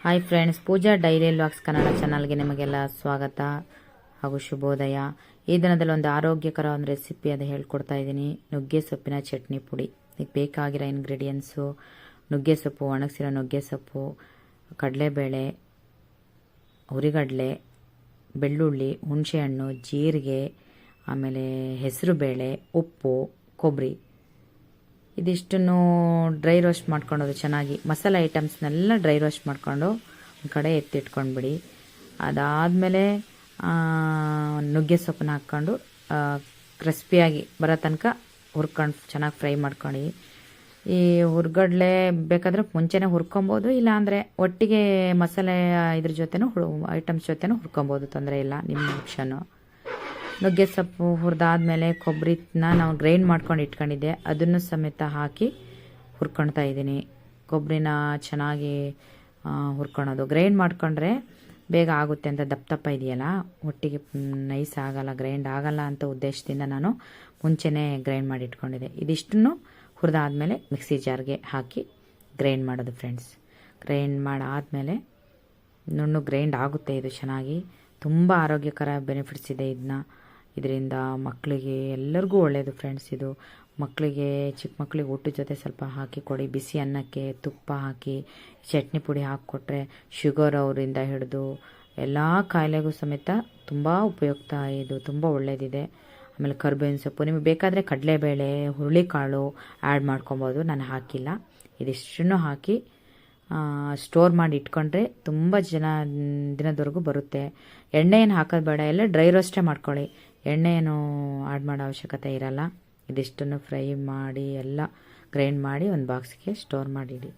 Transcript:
Hi friends, ಪೂಜಾ dairy vlogs Kannada ಚಾನಲ್ಗೆ ನಿಮಗೆಲ್ಲ ಸ್ವಾಗತ ಹಾಗೂ ಶುಭೋದಯ. ಈ ದಿನದಲ್ಲಿ ಒಂದು ಆರೋಗ್ಯಕರ ಒಂದು ರೆಸಿಪಿ ಅದು ಹೇಳ್ಕೊಡ್ತಾ ಇದ್ದೀನಿ. ನುಗ್ಗೆ ಸೊಪ್ಪಿನ ಚಟ್ನಿ ಪುಡಿ. ಇದಕ್ಕೆ ಬೇಕಾಗಿರೋ ಇಂಗ್ರೀಡಿಯೆಂಟ್ಸು ನುಗ್ಗೆ ಸೊಪ್ಪು, ಒಣಗಿಸಿರೋ ನುಗ್ಗೆ ಸೊಪ್ಪು, ಕಡಲೆಬೇಳೆ, ಹುರಿಗಡಲೆ, ಬೆಳ್ಳುಳ್ಳಿ, ಹುಣಸೆಹಣ್ಣು, ಜೀರಿಗೆ, ಆಮೇಲೆ ಹೆಸರು ಬೇಳೆ, ಉಪ್ಪು, ಕೊಬ್ಬರಿ. ಇದಿಷ್ಟನ್ನು ಡ್ರೈ ರೋಸ್ಟ್ ಮಾಡ್ಕೊಳ್ಳೋದು ಚೆನ್ನಾಗಿ. ಮಸಾಲೆ ಐಟಮ್ಸ್ನೆಲ್ಲ ಡ್ರೈ ರೋಸ್ಟ್ ಮಾಡಿಕೊಂಡು ಒಂದು ಕಡೆ ಎತ್ತಿಟ್ಕೊಂಡ್ಬಿಡಿ. ಅದಾದಮೇಲೆ ನುಗ್ಗೆ ಸೊಪ್ಪನ್ನ ಹಾಕ್ಕೊಂಡು ಕ್ರಿಸ್ಪಿಯಾಗಿ ಬರೋ ತನಕ ಹುರ್ಕೊಂಡು ಚೆನ್ನಾಗಿ ಫ್ರೈ ಮಾಡ್ಕೊಂಡು. ಈ ಹುರ್ಗಡ್ಲೆ ಬೇಕಾದರೆ ಮುಂಚೆನೇ ಹುರ್ಕೊಬೋದು, ಇಲ್ಲಾಂದರೆ ಒಟ್ಟಿಗೆ ಮಸಾಲೆ ಇದ್ರ ಜೊತೆನೂ ಐಟಮ್ಸ್ ಜೊತೆನೂ ಹುರ್ಕೊಬೋದು, ತೊಂದರೆ ಇಲ್ಲ, ನಿಮ್ಮ ಆಪ್ಷನ್ನು. ನುಗ್ಗೆ ಸೊಪ್ಪು ಹುರಿದಾದ್ಮೇಲೆ ಕೊಬ್ಬರಿನ ನಾವು ಗ್ರೈಂಡ್ ಮಾಡ್ಕೊಂಡು ಇಟ್ಕೊಂಡಿದ್ದೆ, ಅದನ್ನು ಸಮೇತ ಹಾಕಿ ಹುರ್ಕೊಳ್ತಾ ಇದ್ದೀನಿ. ಕೊಬ್ಬರಿನ ಚೆನ್ನಾಗಿ ಹುರ್ಕೊಳೋದು. ಗ್ರೈಂಡ್ ಮಾಡ್ಕೊಂಡ್ರೆ ಬೇಗ ಆಗುತ್ತೆ ಅಂತ, ದಪ್ಪ ಇದೆಯಲ್ಲ, ಒಟ್ಟಿಗೆ ನೈಸ್ ಆಗಲ್ಲ, ಗ್ರೈಂಡ್ ಆಗಲ್ಲ ಅಂತ ಉದ್ದೇಶದಿಂದ ನಾನು ಮುಂಚೆನೇ ಗ್ರೈಂಡ್ ಮಾಡಿ ಇಟ್ಕೊಂಡಿದ್ದೆ. ಇದಿಷ್ಟನ್ನು ಹುರಿದಾದ್ಮೇಲೆ ಮಿಕ್ಸಿ ಜಾರ್ಗೆ ಹಾಕಿ ಗ್ರೈಂಡ್ ಮಾಡೋದು ಫ್ರೆಂಡ್ಸ್. ಗ್ರೈಂಡ್ ಮಾಡಾದಮೇಲೆ ನುಣ್ಣು ಗ್ರೈಂಡ್ ಆಗುತ್ತೆ. ಇದು ಚೆನ್ನಾಗಿ ತುಂಬ ಆರೋಗ್ಯಕರ ಬೆನಿಫಿಟ್ಸ್ ಇದೆ ಇದರಿಂದ. ಮಕ್ಕಳಿಗೆ ಎಲ್ಲರಿಗೂ ಒಳ್ಳೆಯದು ಫ್ರೆಂಡ್ಸ್. ಇದು ಮಕ್ಕಳಿಗೆ, ಚಿಕ್ಕ ಮಕ್ಕಳಿಗೆ ಊಟದ ಜೊತೆ ಸ್ವಲ್ಪ ಹಾಕಿ ಕೊಡಿ. ಬಿಸಿ ಅನ್ನಕ್ಕೆ ತುಪ್ಪ ಹಾಕಿ ಚಟ್ನಿ ಪುಡಿ ಹಾಕಿಕೊಟ್ರೆ ಶುಗರ್ ಅವರಿಂದ ಹಿಡಿದು ಎಲ್ಲ ಕಾಯಿಲೆಗೂ ಸಮೇತ ತುಂಬ ಉಪಯುಕ್ತ. ಇದು ತುಂಬ ಒಳ್ಳೆಯದಿದೆ. ಆಮೇಲೆ ಕರ್ಬೇವಿನ ಸೊಪ್ಪು, ನಿಮಗೆ ಬೇಕಾದರೆ ಕಡಲೆಬೇಳೆ, ಹುರುಳಿಕಾಳು ಆ್ಯಡ್ ಮಾಡ್ಕೊಬೋದು. ನಾನು ಹಾಕಿಲ್ಲ. ಇದಿಷ್ಟನ್ನು ಹಾಕಿ ಸ್ಟೋರ್ ಮಾಡಿ ಇಟ್ಕೊಂಡ್ರೆ ತುಂಬ ದಿನದವರೆಗೂ ಬರುತ್ತೆ. ಎಣ್ಣೆ ಏನು ಹಾಕೋದು ಬೇಡ, ಎಲ್ಲ ಡ್ರೈ ರೋಸ್ಟೇ ಮಾಡ್ಕೊಳ್ಳಿ. ಎಣ್ಣೆ ಏನು ಆ್ಯಡ್ ಮಾಡೋ ಅವಶ್ಯಕತೆ ಇರಲ್ಲ. ಇದಿಷ್ಟನ್ನು ಫ್ರೈ ಮಾಡಿ ಎಲ್ಲ ಗ್ರೈಂಡ್ ಮಾಡಿ ಒಂದು ಬಾಕ್ಸ್ಗೆ ಸ್ಟೋರ್ ಮಾಡಿಡಿ.